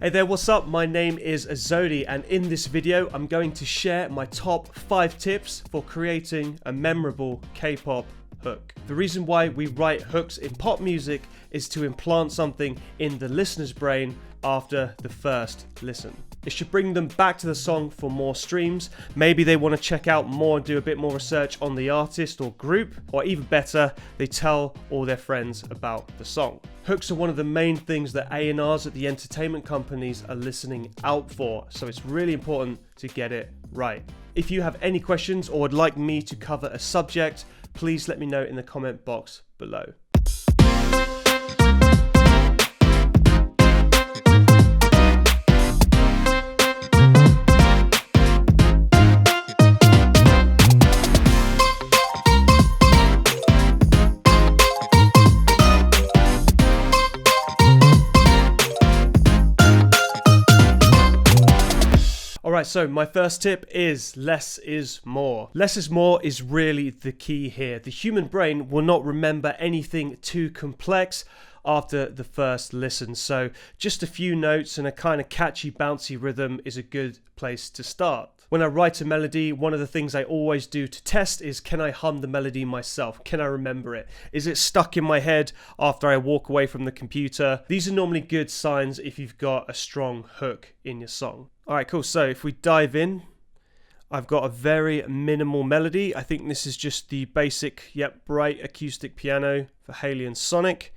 Hey there, what's up? My name is Azodi, and in this video I'm going to share my top 5 tips for creating a memorable K-pop hook. The reason why we write hooks in pop music is to implant something in the listener's brain after the first listen. It should bring them back to the song for more streams. Maybe they want to check out more and do a bit more research on the artist or group, or even better, they tell all their friends about the song. Hooks are one of the main things that A&Rs at the entertainment companies are listening out for, so it's really important to get it right. If you have any questions or would like me to cover a subject, please let me know in the comment box below. Alright, so my first tip is less is more. Less is more is really the key here. The human brain will not remember anything too complex after the first listen. So just a few notes and a kind of catchy, bouncy rhythm is a good place to start. When I write a melody, one of the things I always do to test is, can I hum the melody myself? Can I remember it? Is it stuck in my head after I walk away from the computer? These are normally good signs if you've got a strong hook in your song. Alright, cool. So if we dive in, I've got a very minimal melody. I think this is just the basic, bright acoustic piano for HALion Sonic.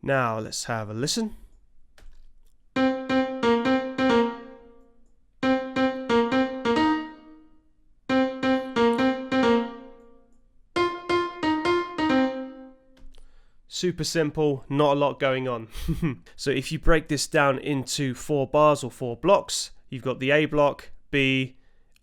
Now let's have a listen. Super simple, not a lot going on. So if you break this down into 4 bars or 4 blocks, you've got the A block, B,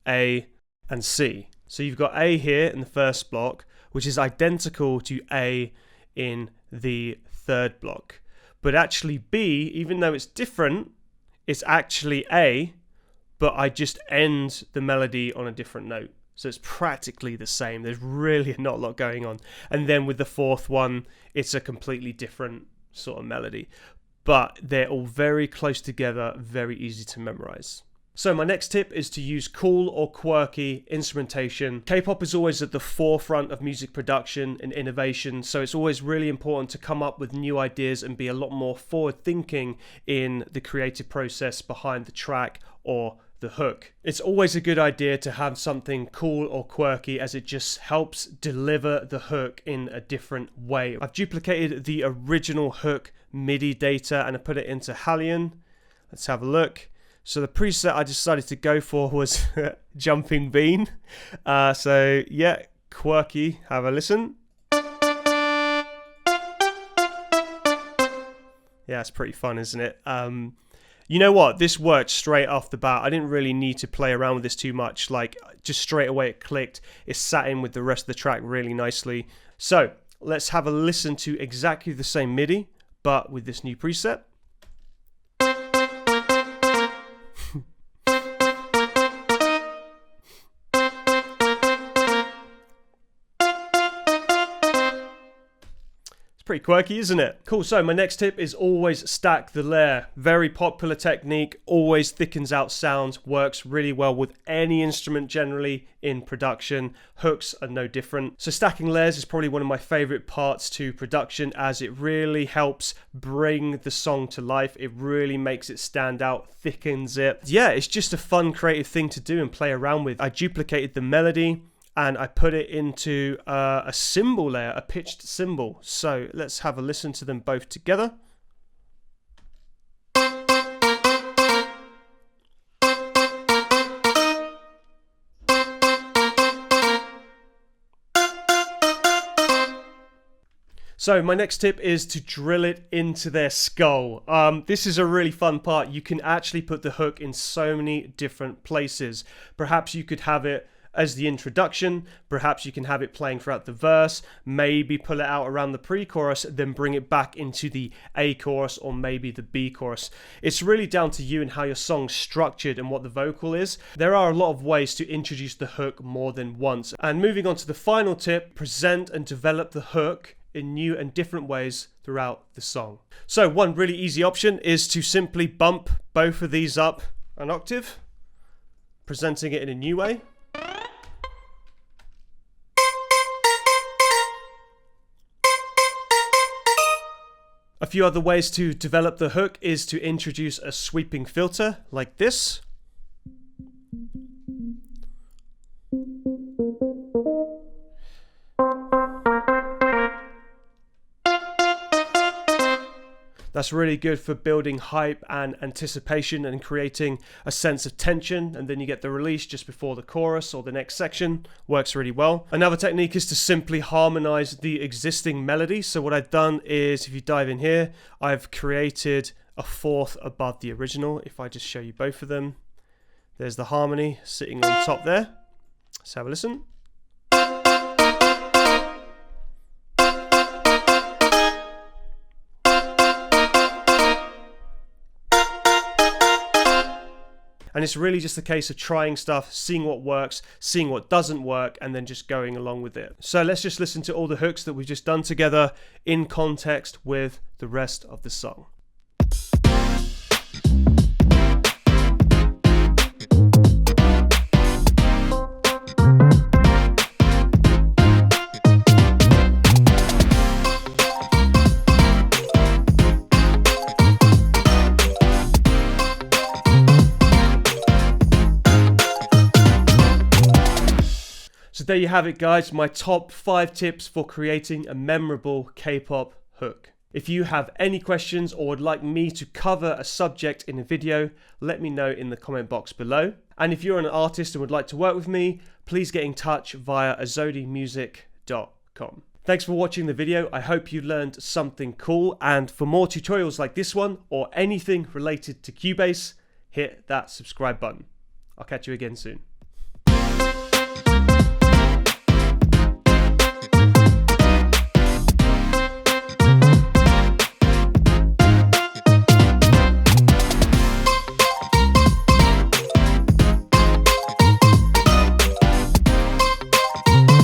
A, and C. So you've got A here in the first block, which is identical to A in the third block. But actually B, even though it's different, it's actually A, but I just end the melody on a different note. So it's practically the same. There's really not a lot going on. And then with the fourth one, it's a completely different sort of melody. But they're all very close together, very easy to memorize. So my next tip is to use cool or quirky instrumentation. K-pop is always at the forefront of music production and innovation, so it's always really important to come up with new ideas and be a lot more forward-thinking in the creative process behind the track or the hook. It's always a good idea to have something cool or quirky, as it just helps deliver the hook in a different way. I've duplicated the original hook MIDI data and I put it into HALion. Let's have a look. So the preset I decided to go for was Jumping Bean. So yeah, quirky, have a listen. Yeah, it's pretty fun, isn't it? You know what? This worked straight off the bat. I didn't really need to play around with this too much. Like, just straight away it clicked. It sat in with the rest of the track really nicely. So let's have a listen to exactly the same MIDI, but with this new preset. Pretty quirky, isn't it? Cool, so my next tip is always stack the layer. Very popular technique, always thickens out sounds, works really well with any instrument generally in production. Hooks are no different. So stacking layers is probably one of my favorite parts to production, as it really helps bring the song to life. It really makes it stand out, thickens it. Yeah, it's just a fun creative thing to do and play around with. I duplicated the melody and I put it into a cymbal layer, a pitched cymbal. So let's have a listen to them both together. So my next tip is to drill it into their skull. This is a really fun part. You can actually put the hook in so many different places. Perhaps you could have it as the introduction, perhaps you can have it playing throughout the verse, maybe pull it out around the pre-chorus, then bring it back into the A chorus or maybe the B chorus. It's really down to you and how your song's structured and what the vocal is. There are a lot of ways to introduce the hook more than once. And moving on to the final tip, present and develop the hook in new and different ways throughout the song. So one really easy option is to simply bump both of these up an octave, presenting it in a new way. A few other ways to develop the hook is to introduce a sweeping filter like this. That's really good for building hype and anticipation and creating a sense of tension, and then you get the release just before the chorus or the next section. Works really well. Another technique is to simply harmonize the existing melody. So what I've done is, if you dive in here, I've created a fourth above the original. If I just show you both of them, there's the harmony sitting on top there. Let's have a listen. And it's really just a case of trying stuff, seeing what works, seeing what doesn't work, and then just going along with it. So let's just listen to all the hooks that we've just done together in context with the rest of the song. So there you have it, guys, my top 5 tips for creating a memorable K-pop hook. If you have any questions or would like me to cover a subject in a video, let me know in the comment box below. And if you're an artist and would like to work with me, please get in touch via azodimusic.com. Thanks for watching the video. I hope you learned something cool, and for more tutorials like this one or anything related to Cubase, hit that subscribe button. I'll catch you again soon.